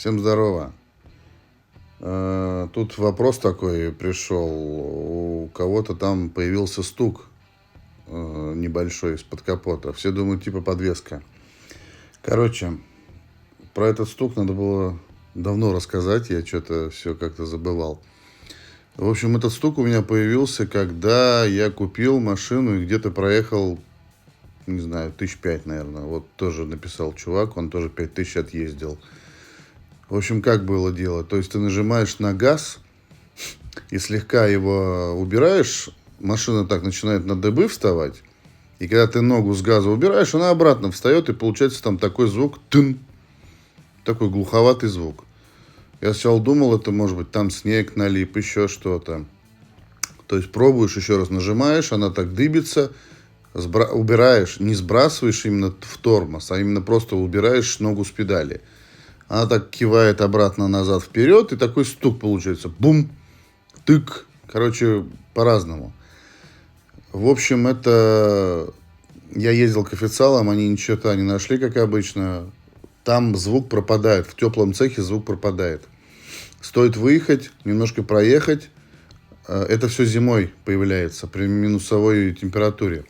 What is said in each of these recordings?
Всем здорово. Тут вопрос такой пришел. У кого-то там появился стук небольшой из-под капота. Все думают, типа подвеска. Короче, про этот стук надо было давно рассказать. Я что-то все как-то забывал. В общем, этот стук у меня появился, когда я купил машину и где-то проехал, не знаю, 5 наверное. Вот тоже написал чувак, он тоже 5000 отъездил. В общем, как было дело? То есть ты нажимаешь на газ и слегка его убираешь, машина так начинает на дыбы вставать. И когда ты ногу с газа убираешь, она обратно встает, и получается там такой звук, тын, такой глуховатый звук. Я сначала думал, это может быть там снег налип, еще что-то. То есть пробуешь еще раз, нажимаешь, она так дыбится, убираешь, не сбрасываешь именно в тормоз, а именно просто убираешь ногу с педали. Она так кивает обратно, назад, вперед, и такой стук получается. Бум, тык. Короче, по-разному. В общем, это... Я ездил к официалам, они ничего-то не нашли, как обычно. Там звук пропадает, в теплом цехе звук пропадает. Стоит выехать, немножко проехать. Это все зимой появляется, при минусовой температуре.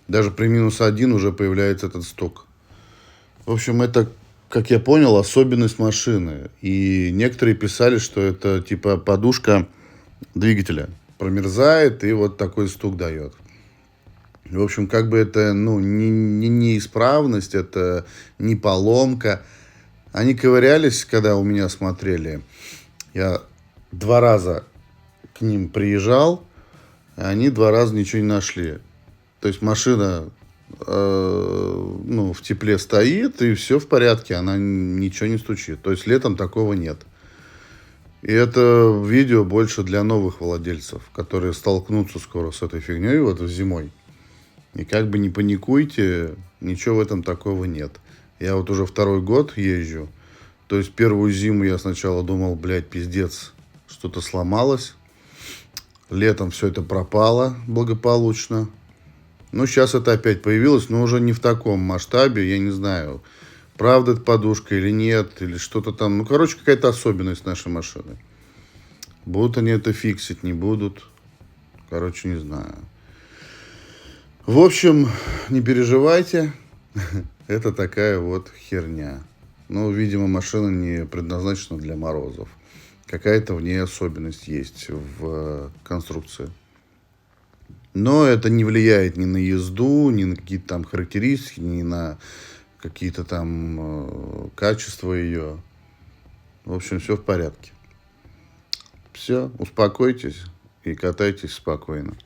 Даже при -1 уже появляется этот стук. В общем, это, как я понял, особенность машины. И некоторые писали, что это типа подушка двигателя промерзает и вот такой стук дает. В общем, как бы это, не неисправность, это не поломка. Они ковырялись, когда у меня смотрели. Я 2 раза к ним приезжал, и они 2 раза ничего не нашли. То есть машина в тепле стоит, и все в порядке, она ничего не стучит. То есть летом такого нет. И это видео больше для новых владельцев, которые столкнутся скоро с этой фигней вот зимой. И как бы не паникуйте, ничего в этом такого нет. Я вот уже 2-й год езжу. То есть первую зиму я сначала думал, пиздец, что-то сломалось. Летом все это пропало благополучно. Ну, сейчас это опять появилось, но уже не в таком масштабе. Я не знаю, правда это подушка или нет, или что-то там. Ну, короче, какая-то особенность нашей машины. Будут они это фиксить, не будут. Короче, не знаю. В общем, не переживайте. Это такая вот херня. Ну, видимо, машина не предназначена для морозов. Какая-то в ней особенность есть в конструкции. Но это не влияет ни на езду, ни на какие-то там характеристики, ни на какие-то там качества ее. В общем, все в порядке. Все, успокойтесь и катайтесь спокойно.